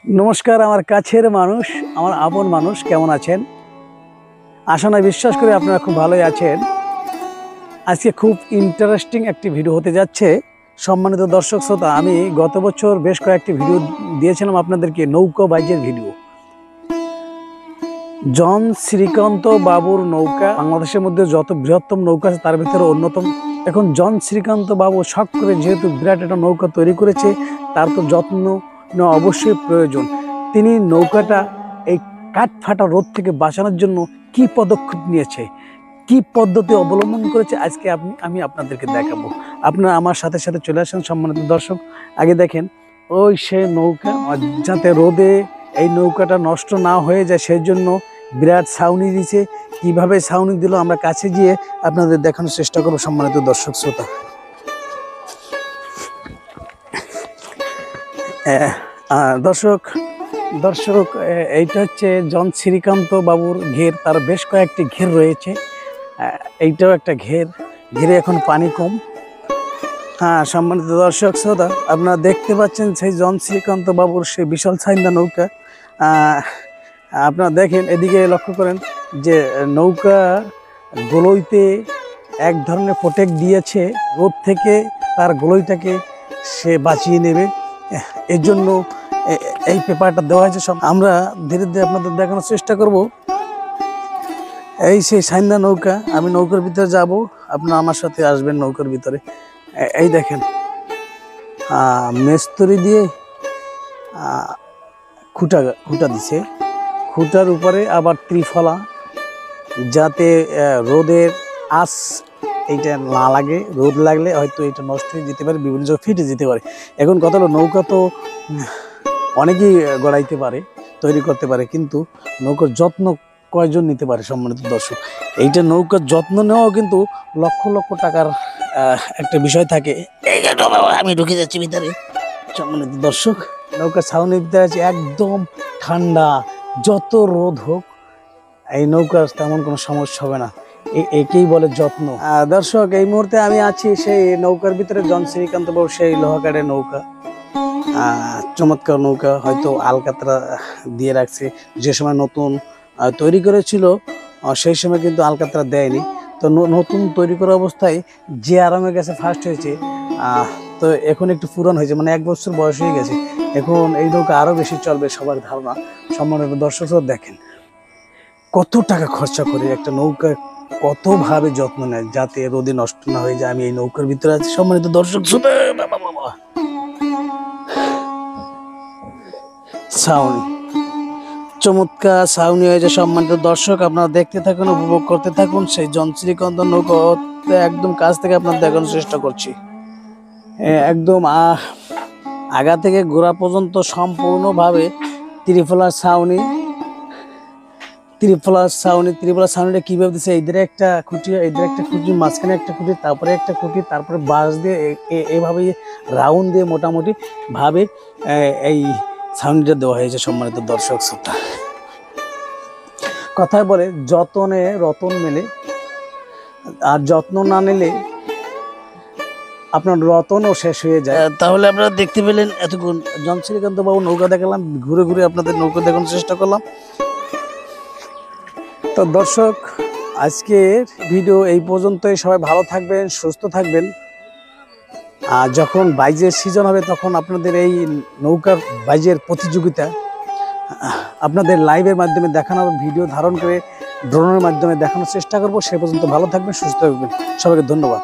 नमस्कार আমার কাছের মানুষ আমার আপন মানুষ কেমন আছেন আশা না বিশ্বাস করি আপনারা খুব ভালোই আছেন আজকে খুব ইন্টারেস্টিং একটি ভিডিও হতে যাচ্ছে সম্মানিত দর্শক শ্রোতা আমি গত বছর বেশ কয়েকটি ভিডিও দিয়েছিলাম আপনাদেরকে নৌকা বাইজের ভিডিও জন শ্রীকান্ত বাবুর নৌকা বাংলাদেশের মধ্যে যত বৃহত্তম নৌকা আছে তার ভিতরে অন্যতম এখন জন শ্রীকান্ত বাবু শখ করে যেহেতু বিরাট একটা নৌকা তৈরি করেছে তার তো যত্ন অবশ্যই প্রয়োজন তিনি নৌকাটা এই কাঠ ফাটা রোদ থেকে বাঁচানোর জন্য কি পদক্ষেপ নিয়েছে কি পদ্ধতি অবলম্বন করেছে আজকে আমি আপনাদেরকে দেখাবো আপনারা আমার সাথে সাথে চলে আসেন সম্মানিত দর্শক আগে দেখেন ওই সে নৌকা যাতে রোদে এই নৌকাটা নষ্ট না হয়ে যায় সেই জন্য বিরাট ছাউনি দিয়েছে কিভাবে ছাউনি দিল আমরা কাছে গিয়ে আপনাদের দেখানোর চেষ্টা করব সম্মানিত দর্শক শ্রোতা দর্শক এইটা হচ্ছে জন শ্রীকান্ত বাবুর ঘের তার বেশ কয়েকটি ঘের রয়েছে এইটাও একটা ঘেরে এখন পানি কম সম্মানিত দর্শক শ্রোতা আপনারা দেখতে পাচ্ছেন সেই জন শ্রীকান্ত বাবুর সেই বিশাল ছাইন্দা নৌকা আপনারা দেখেন এদিকে লক্ষ্য করেন যে নৌকা গলইতে এক ধরনের প্রোটেক্ট দিয়েছে রোদ থেকে তার গলইটাকে সে বাঁচিয়ে নেবে এর জন্য এই পেপারটা দেওয়া হয়েছে সব আমরা ধীরে ধীরে আপনাদের দেখানোর চেষ্টা করব এই সেই সাইন্দা নৌকা আমি নৌকার ভিতরে যাব আপনারা আমার সাথে আসবেন নৌকার ভিতরে এই দেখেন মেস্তরি দিয়ে খুঁটা দিছে খুঁটার উপরে আবার ত্রিফলা যাতে রোদের আঁচ এইটা না লাগে রোদ লাগলে হয়তো এটা নষ্ট হয়ে যেতে পারে বিভিন্ন জায়গায় ফিটে যেতে পারে এখন কথা হলো নৌকা তো অনেকেই গড়াইতে পারে তৈরি করতে পারে কিন্তু নৌকার যত্ন কয়জন নিতে পারে সম্মানিত দর্শক এইটা নৌকার যত্ন নেওয়াও কিন্তু লক্ষ লক্ষ টাকার একটা বিষয় থাকে আমি ঢুকে যাচ্ছি ভিতরে সম্মানিত দর্শক নৌকার ছাউনির ভিতরে আছে একদম ঠান্ডা যত রোদ হোক এই নৌকার তেমন কোনো সমস্যা হবে না একেই বলে যত্ন দর্শক এই মুহূর্তে আমি আছি সেই নৌকার ভিতরে জন শ্রীকান্ত বাবু সেই লোহাকারের নৌকা চমৎকার নৌকা হয়তো আলকাতরা দিয়ে রাখছে যে সময় নতুন তৈরি করেছিল সেই সময় কিন্তু আলকাতরা দেয়নি তো নতুন তৈরি করা অবস্থায় যে আরামে গেছে ফার্স্ট হয়েছে তো এখন একটু পুরান হয়েছে মানে 1 বছর বয়স হয়ে গেছে এখন এই নৌকা আরো বেশি চলবে সবার ধারণা সম্মানিত দর্শক দেখেন কত টাকা খরচা করে একটা নৌকা কতভাবে যত্ন নেয় যাতে রোদে নষ্ট না হয়ে যায় আমি এই নৌকার ভিতরে আছি সম্মানিত দর্শক ছাউনি চমৎকার ছাউনি হয়েছে সম্মানিত দর্শক আপনারা দেখতে থাকুন উপভোগ করতে থাকুন সেই জন শ্রীকান্ত নৌকা একদম কাছ থেকে আপনার দেখানোর চেষ্টা করছি একদম আগা থেকে গোড়া পর্যন্ত সম্পূর্ণভাবে ত্রিফলার ছাউনিটা কিভাবে দিচ্ছে এদের একটা খুঁটি মাঝখানে একটা খুঁটি তারপরে একটা খুঁটি তারপরে বাঁশ দিয়ে এইভাবে রাউন্ড দিয়ে মোটামুটি ভাবে এই ছাউনিটা দেওয়া হয়েছে সম্মানিত দর্শক শ্রোতা কথায় বলে যত্নে রতন মেলে আর যত্ন না নিলে আপনার রতনও শেষ হয়ে যায় তাহলে আপনারা দেখতে পেলেন এতক্ষণ জন শ্রীকান্ত বাবু নৌকা দেখালাম ঘুরে ঘুরে আপনাদের নৌকা দেখানোর চেষ্টা করলাম তো দর্শক আজকের ভিডিও এই পর্যন্তই সবাই ভালো থাকবেন সুস্থ থাকবেন আর যখন বাইজের সিজন হবে তখন আপনাদের এই নৌকার বাইজের প্রতিযোগিতা আপনাদের লাইভের মাধ্যমে দেখানো হবে ভিডিও ধারণ করে ড্রোনের মাধ্যমে দেখানোর চেষ্টা করব সে পর্যন্ত ভালো থাকবেন সুস্থ থাকবেন সবাইকে ধন্যবাদ।